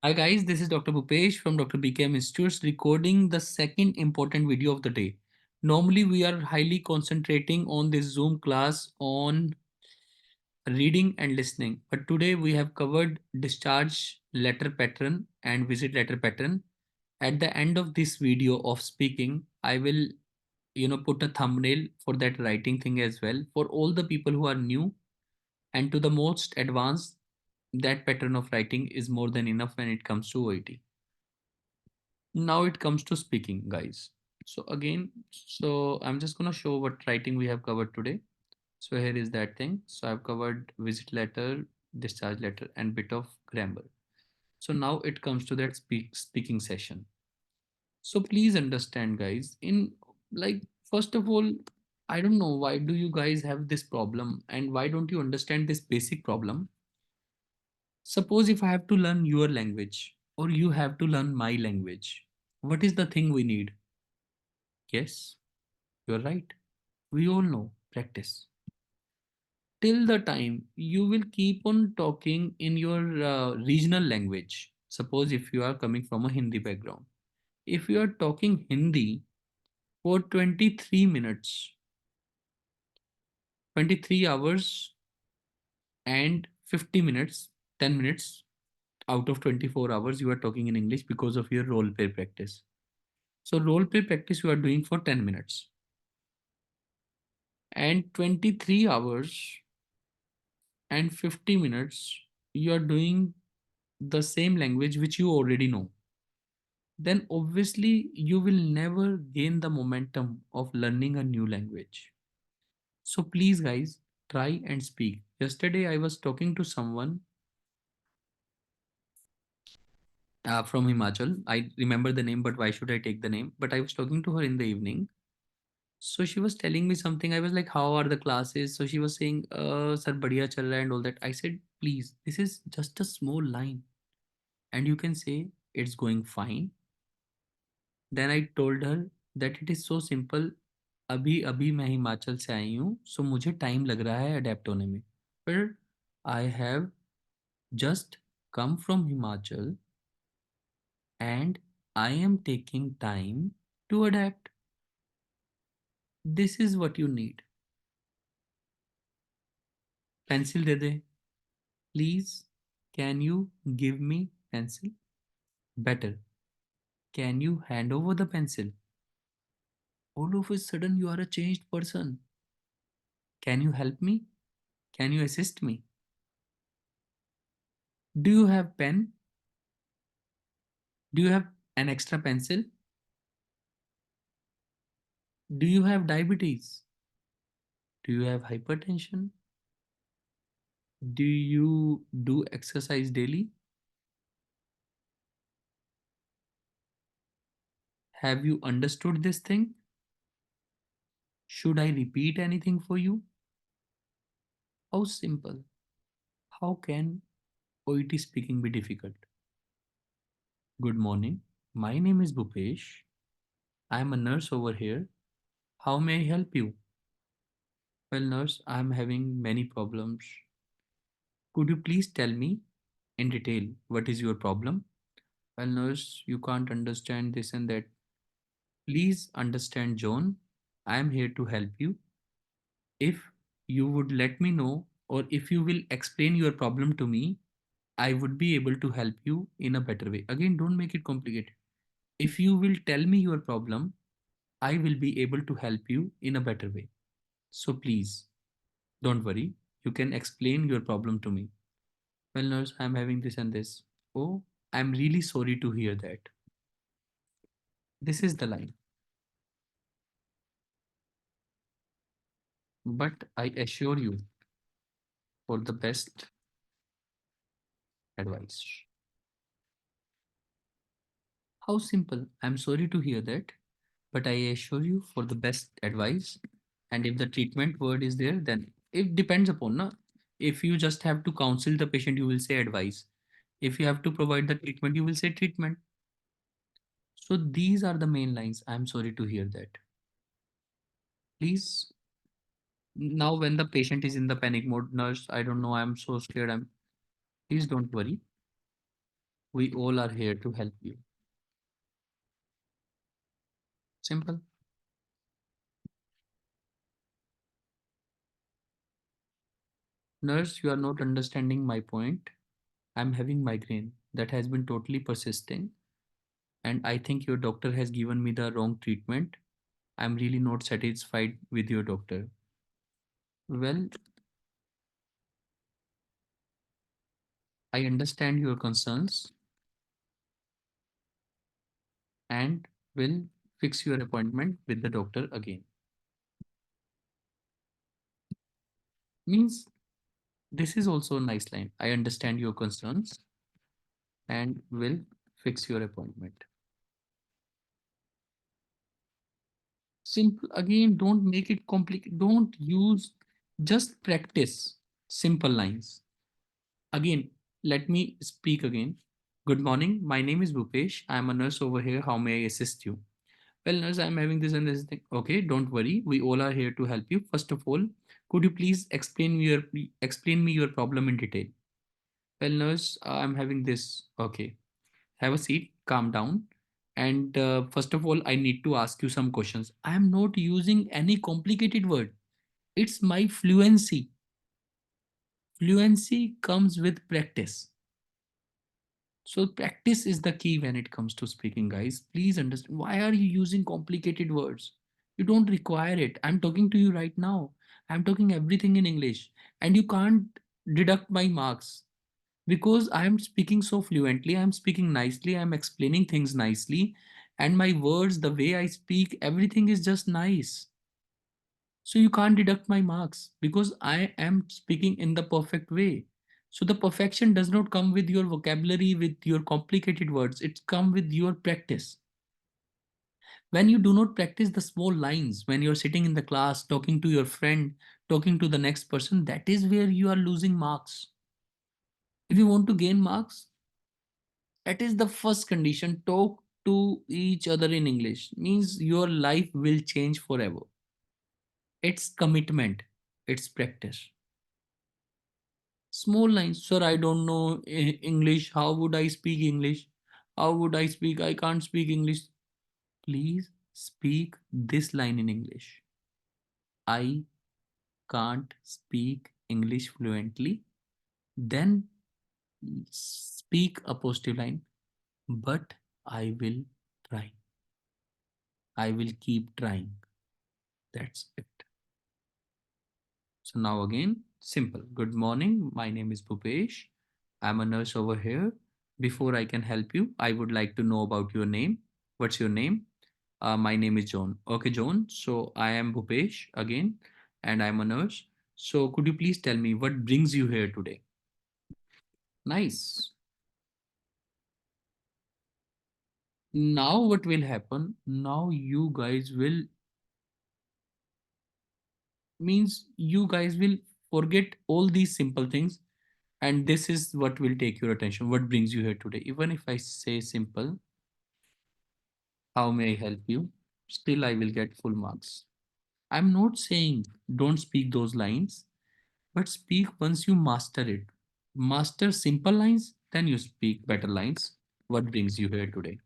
Hi guys, this is Dr. Bhupesh from Dr. BKM Institutes recording the second important video of the day. Normally we are highly concentrating on this Zoom class on reading and listening, but today we have covered discharge letter pattern and visit letter pattern. At the end of this video of speaking, I will put a thumbnail for that writing thing as well for all the people who are new and to the most advanced. That pattern of writing is more than enough when it comes to OET. Now it comes to speaking, guys. So I'm just gonna show what writing we have covered today. So here is that thing. So I've covered visit letter, discharge letter, and bit of grammar. So now it comes to that speaking session. So please understand, guys. In like first of all, I don't know why do you guys have this problem and why don't you understand this basic problem? Suppose if I have to learn your language or you have to learn my language, what is the thing we need? Yes, you're right. We all know practice. Till the time you will keep on talking in your regional language. Suppose if you are coming from a Hindi background, if you are talking Hindi for 23 minutes, 23 hours and 50 minutes, 10 minutes out of 24 hours, you are talking in English because of your role play practice. So, role play practice you are doing for 10 minutes and 23 hours and 50 minutes you are doing the same language which you already know, then obviously you will never gain the momentum of learning a new language. So please, guys, try and speak. Yesterday, I was talking to someone from Himachal. I remember the name, but why should I take the name? But I was talking to her in the evening. So she was telling me something. I was like, how are the classes? So she was saying, sir, badhiya chal raha hai and all that. I said, please, this is just a small line. And you can say it's going fine. Then I told her that it is so simple. अभी अभी मैं हिमाचल से आई हूँ, सो मुझे time लग रहा है adapt होने में, पर I have just come from Himachal and I am taking time to adapt. This is what you need. Pencil दे दे please. Can you give me pencil? Better. Can you hand over the pencil? All of a sudden you are a changed person. Can you help me? Can you assist me? Do you have pen? Do you have an extra pencil? Do you have diabetes? Do you have hypertension? Do you do exercise daily? Have you understood this thing? Should I repeat anything for you? How simple. How can OET speaking be difficult? Good morning. My name is Bhupesh. I am a nurse over here. How may I help you? Well, nurse, I am having many problems. Could you please tell me in detail what is your problem? Well, nurse, you can't understand this and that. Please understand, John. I am here to help you. If you would let me know, or if you will explain your problem to me, I would be able to help you in a better way. Again, don't make it complicated. If you will tell me your problem, I will be able to help you in a better way. So please, don't worry. You can explain your problem to me. Well, nurse, I'm having this and this. Oh, I'm really sorry to hear that. This is the line. But I assure you for the best advice. How simple. I'm sorry to hear that, but I assure you for the best advice. And if the treatment word is there, then it depends upon na. If you just have to counsel the patient, you will say advice. If you have to provide the treatment, you will say treatment. So these are the main lines. I'm sorry to hear that. Please, now when the patient is in the panic mode, nurse, I don't know, I'm so scared. I'm Please don't worry. We all are here to help you. Simple. Nurse, you are not understanding my point. I'm having migraine that has been totally persisting, and I think your doctor has given me the wrong treatment. I'm really not satisfied with your doctor. Well, I understand your concerns and will fix your appointment with the doctor again. Means this is also a nice line. I understand your concerns and will fix your appointment. Simple again, don't make it complicated. Don't use, just practice simple lines. Again, let me speak again. Good morning. My name is Bhupesh. I'm a nurse over here. How may I assist you? Well, nurse, I'm having this and this thing. Okay, don't worry. We all are here to help you. First of all, could you please explain me your problem in detail? Well, nurse, I'm having this. Okay, have a seat. Calm down. And first of all, I need to ask you some questions. I am not using any complicated word. It's my fluency. Fluency comes with practice. So practice is the key when it comes to speaking, guys. Please understand. Why are you using complicated words? You don't require it. I'm talking to you right now. I'm talking everything in English, and you can't deduct my marks because I'm speaking so fluently. I'm speaking nicely. I'm explaining things nicely, and my words, the way I speak, everything is just nice. So you can't deduct my marks because I am speaking in the perfect way. So the perfection does not come with your vocabulary, with your complicated words. It comes with your practice. When you do not practice the small lines, when you're sitting in the class, talking to your friend, talking to the next person, that is where you are losing marks. If you want to gain marks, that is the first condition. Talk to each other in English. Means your life will change forever. It's commitment. It's practice. Small lines. Sir, I don't know English. How would I speak English? How would I speak? I can't speak English. Please speak this line in English. I can't speak English fluently. Then speak a positive line. But I will try. I will keep trying. That's it. So now again, simple. Good morning. My name is Bhupesh. I'm a nurse over here. Before I can help you, I would like to know about your name. What's your name? My name is John. Okay, John. So I am Bhupesh again, and I'm a nurse. So could you please tell me what brings you here today? Nice. Now what will happen? Now you guys will, means you guys will forget all these simple things, and this is what will take your attention. What brings you here today? Even if I say simple, how may I help you? Still, I will get full marks. I'm not saying don't speak those lines, but speak once you master it. Master simple lines, then you speak better lines. What brings you here today?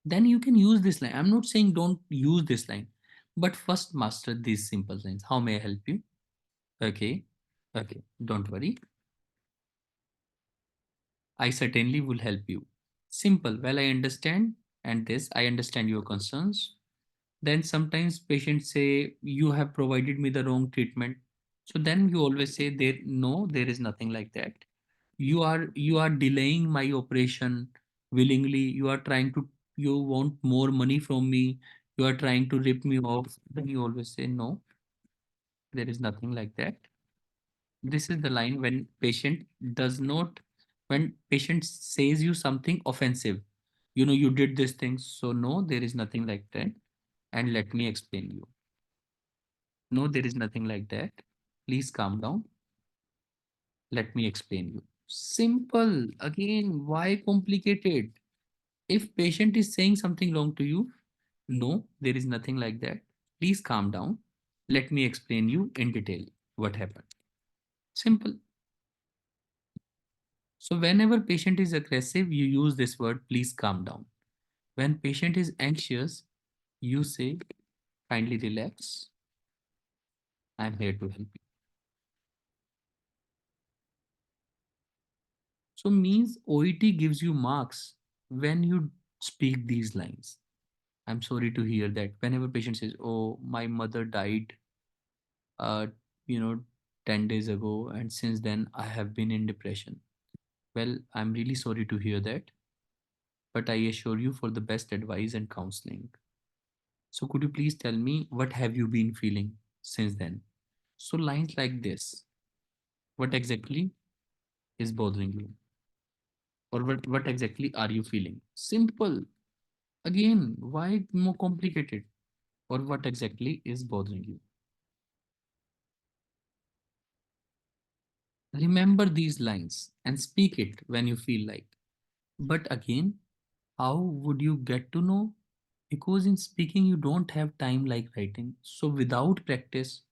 Then you can use this line. I'm not saying don't use this line, but first master these simple lines. How may I help you? Okay, okay, don't worry. I certainly will help you. Simple. Well, I understand, and this I understand your concerns. Then sometimes patients say you have provided me the wrong treatment. So then you always say there no, there is nothing like that. You are delaying my operation willingly. You are trying to, you want more money from me. You are trying to rip me off. Then you always say no, there is nothing like that. This is the line when patient does not, when patient says you something offensive. You know, you did this thing. So no, there is nothing like that. And let me explain you. No, there is nothing like that. Please calm down. Let me explain you. Simple. Again, why complicated? If patient is saying something wrong to you, no, there is nothing like that. Please calm down. Let me explain you in detail what happened. Simple. So whenever patient is aggressive, you use this word, please calm down. When patient is anxious, you say, kindly relax. I'm here to help you. So means OET gives you marks when you speak these lines. I'm sorry to hear that. Whenever patient says, "Oh, my mother died, uh, you know, 10 days ago, and since then I have been in depression." Well, I'm really sorry to hear that, but I assure you for the best advice and counseling. So could you please tell me what have you been feeling since then? So lines like this, what exactly is bothering you? Or what exactly are you feeling? Simple. Again, why more complicated? Or what exactly is bothering you? Remember these lines and speak it when you feel like. But again, how would you get to know? Because in speaking, you don't have time like writing. So without practice,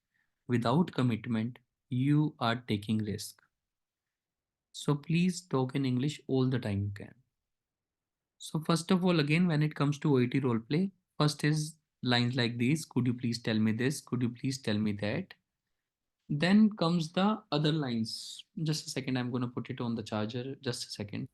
without commitment, you are taking risk. So please talk in English all the time you can. So first of all, again, when it comes to OET role play, first is lines like these. Could you please tell me this? Could you please tell me that? Then comes the other lines. Just a second, I'm going to put it on the charger. Just a second.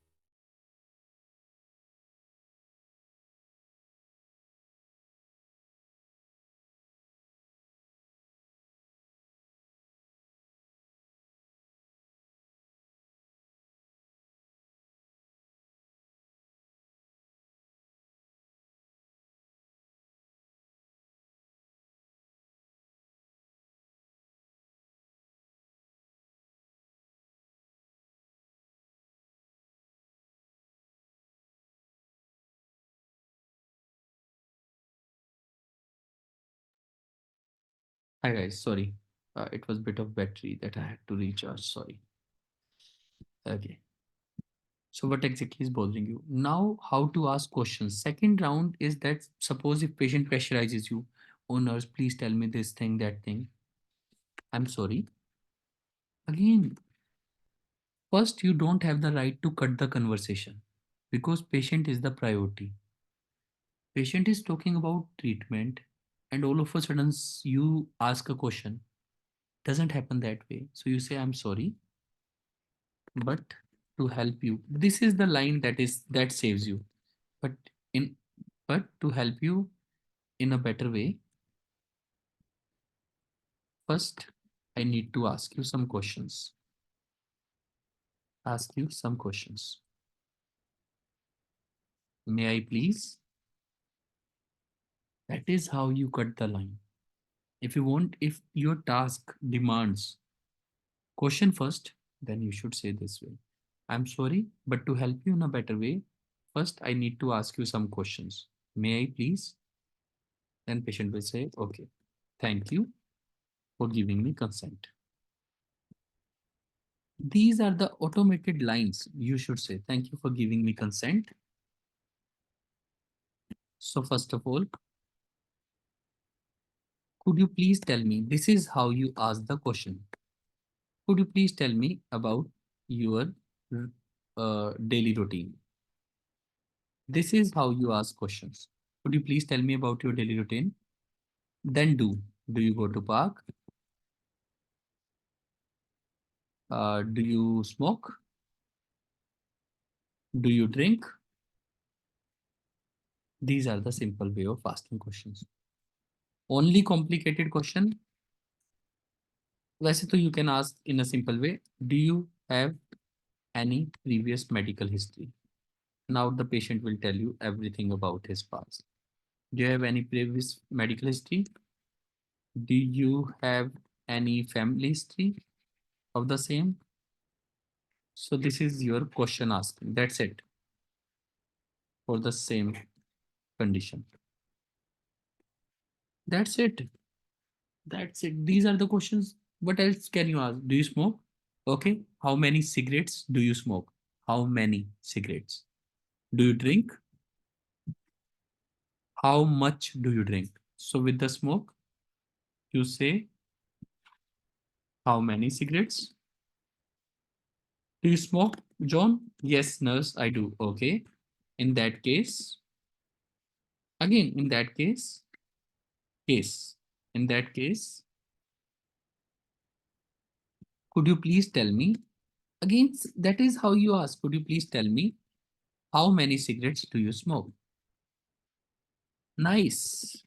Hi guys, sorry. It was a bit of battery that I had to recharge. Sorry. Okay. So what exactly is bothering you? Now, how to ask questions. Second round is that suppose if patient pressurizes you, oh nurse, please tell me this thing, that thing. I'm sorry. Again, first you don't have the right to cut the conversation because patient is the priority. Patient is talking about treatment and all of a sudden you ask a question. Doesn't happen that way. So you say, I'm sorry, but to help you. This is the line that saves you. But in but to help you in a better way, first I need to ask you some questions. Ask you some questions. May I please? That is how you cut the line. If your task demands question first, then you should say this way. I'm sorry, but to help you in a better way, first I need to ask you some questions. May I please? Then patient will say, okay, thank you for giving me consent. These are the automated lines you should say. Thank you for giving me consent. So first of all, could you please tell me, this is how you ask the question. Could you please tell me about your daily routine? This is how you ask questions. Could you please tell me about your daily routine? Then do. Do you go to park? Do you smoke? Do you drink? These are the simple way of asking questions. Only complicated question, वैसे तो you can ask in a simple way. Do you have any previous medical history? Now the patient will tell you everything about his past. Do you have any previous medical history? Do you have any family history of the same? So this is your question asking. That's it for the same condition. That's it. That's it. These are the questions. What else can you ask? Do you smoke? Okay. How many cigarettes do you smoke? How many cigarettes? Do you drink? How much do you drink? So with the smoke, you say how many cigarettes do you smoke? John, yes, nurse, I do. Okay. In that case, again, in that case, could you please tell me again? That is how you ask. Could you please tell me how many cigarettes do you smoke? Nice.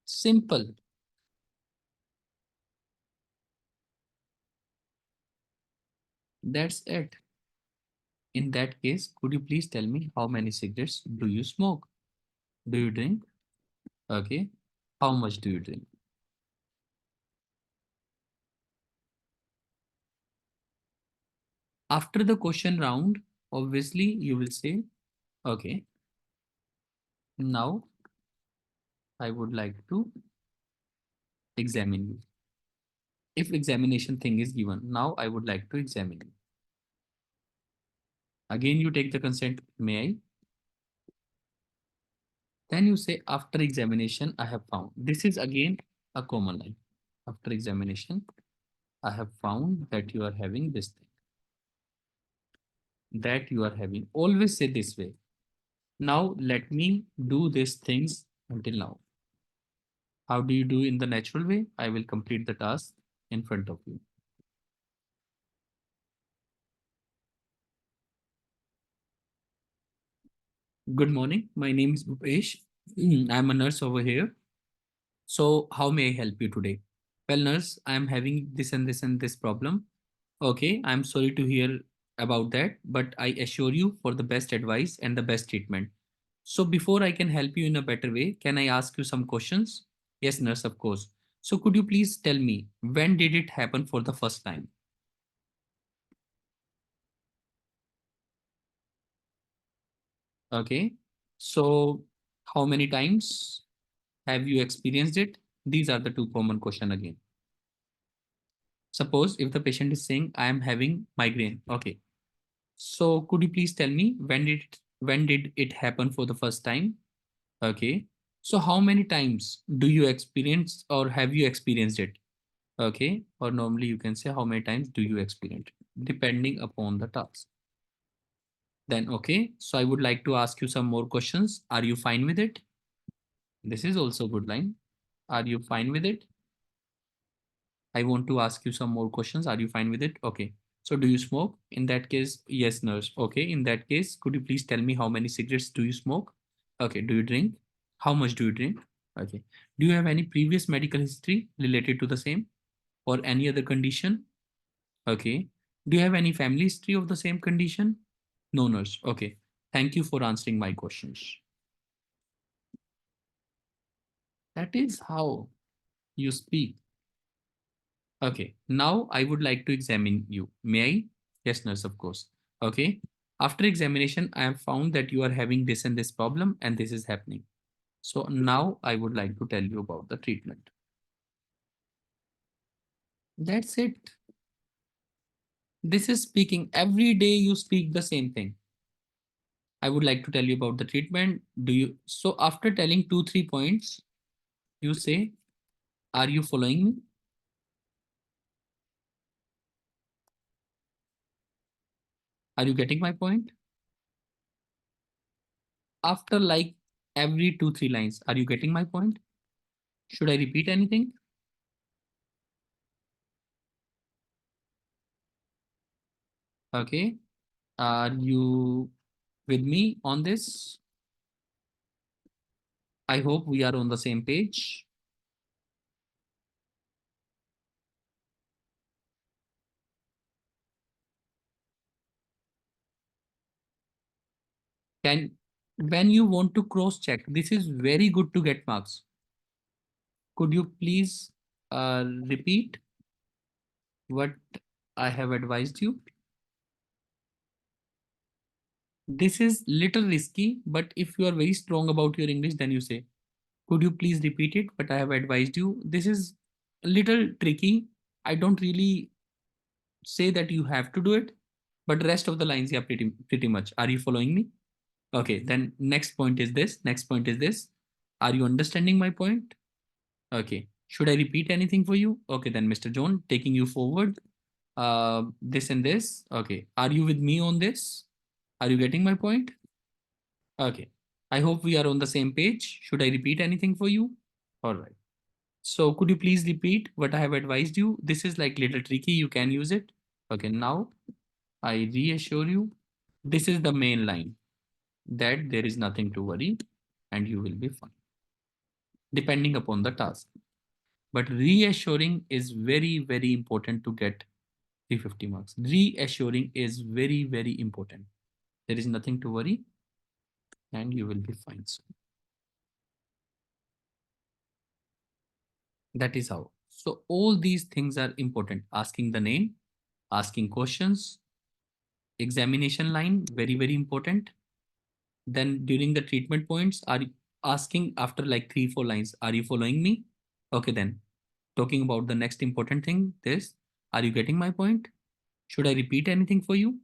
Simple. That's it. In that case, could you please tell me how many cigarettes do you smoke? Do you drink? Okay. How much do you drink? After the question round, obviously you will say, okay, now I would like to examine you. If examination thing is given, now I would like to examine you. Again, you take the consent, may I? Then you say, after examination, I have found. This is again a common line. After examination, I have found that you are having this thing. That you are having. Always say this way. Now let me do these things until now. How do you do in the natural way? I will complete the task in front of you. Good morning. My name is Bhupesh. I'm a nurse over here. So how may I help you today? Well, nurse, I'm having this and this and this problem. Okay, I'm sorry to hear about that, but I assure you for the best advice and the best treatment. So before I can help you in a better way, can I ask you some questions? Yes, nurse, of course. So could you please tell me when did it happen for the first time? Okay. So how many times have you experienced it? These are the two common question again. Suppose if the patient is saying I am having migraine. Okay. So could you please tell me when did it happen for the first time? Okay. So how many times do you experience or have you experienced it? Okay. Or normally you can say how many times do you experience it, depending upon the task. Then okay. So I would like to ask you some more questions. Are you fine with it? This is also a good line. Are you fine with it? I want to ask you some more questions. Are you fine with it? Okay. So do you smoke? In that case, yes, nurse. Okay. In that case, could you please tell me how many cigarettes do you smoke? Okay. Do you drink? How much do you drink? Okay. Do you have any previous medical history related to the same or any other condition? Okay. Do you have any family history of the same condition? No, nurse. Okay. Thank you for answering my questions. That is how you speak. Okay, now I would like to examine you. May I? Yes, nurse, of course. Okay. After examination, I have found that you are having this and this problem and this is happening. So now I would like to tell you about the treatment. That's it. This is speaking. Every day you speak the same thing. I would like to tell you about the treatment. Do you? So after telling 2, 3 points, you say, are you following me? Are you getting my point? After like every 2, 3 lines, are you getting my point? Should I repeat anything? Okay. Are you with me on this? I hope we are on the same page. Can when you want to cross check, this is very good to get marks. Could you please repeat what I have advised you? This is little risky, but if you are very strong about your English, then you say, could you please repeat it? But I have advised you. This is a little tricky. I don't really say that you have to do it, but rest of the lines, yeah, pretty much. Are you following me? Okay, then next point is this. Next point is this. Are you understanding my point? Okay. Should I repeat anything for you? Okay, then Mr. John, taking you forward. this and this. Okay. Are you with me on this? Are you getting my point? Okay. I hope we are on the same page. Should I repeat anything for you? All right. So could you please repeat what I have advised you? This is like little tricky. You can use it. Okay. Now I reassure you. This is the main line that there is nothing to worry and you will be fine depending upon the task. But reassuring is very, very important to get 350 marks. Reassuring is very, very important. There is nothing to worry and you will be fine. So that is how. So all these things are important. Asking the name, asking questions, examination line, very, very important. Then during the treatment points, are you asking after like 3, 4 lines, are you following me? Okay, then talking about the next important thing, this, are you getting my point? Should I repeat anything for you?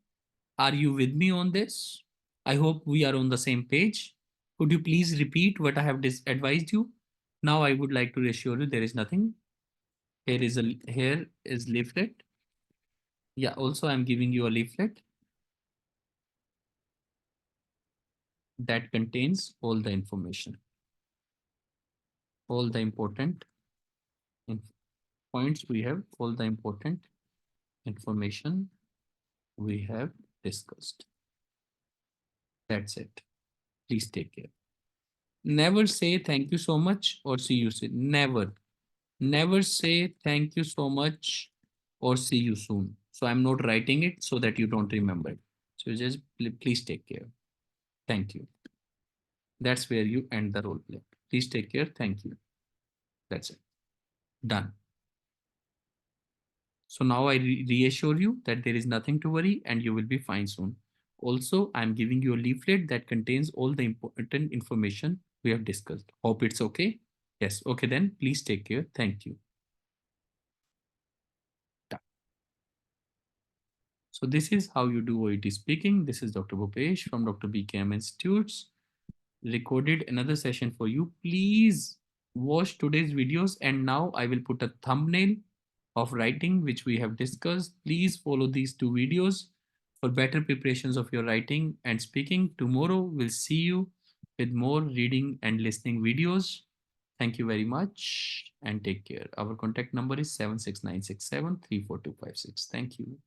Are you with me on this? I hope we are on the same page. Could you please repeat what I have advised you? Now I would like to reassure you there is nothing. Here is leaflet. Yeah, also I'm giving you a leaflet that contains all the information, all the important points we have, all the important information we have discussed. That's it. Please take care. Never say thank you so much or see you soon. Never. Never say thank you so much or see you soon. So I'm not writing it so that you don't remember it. So just please take care. Thank you. That's where you end the role play. Please take care. Thank you. That's it. Done. So now I reassure you that there is nothing to worry and you will be fine soon. Also, I'm giving you a leaflet that contains all the important information we have discussed. Hope it's okay. Yes. Okay, then please take care. Thank you. Done. So this is how you do OET speaking. This is Dr. Bhupesh from Dr. BKM Institutes. Recorded another session for you. Please watch today's videos and now I will put a thumbnail of writing which we have discussed. Please follow these 2 videos for better preparations of your writing and speaking. Tomorrow we'll see you with more reading and listening videos. Thank you very much and take care. Our contact number is 76967 34256. Thank you.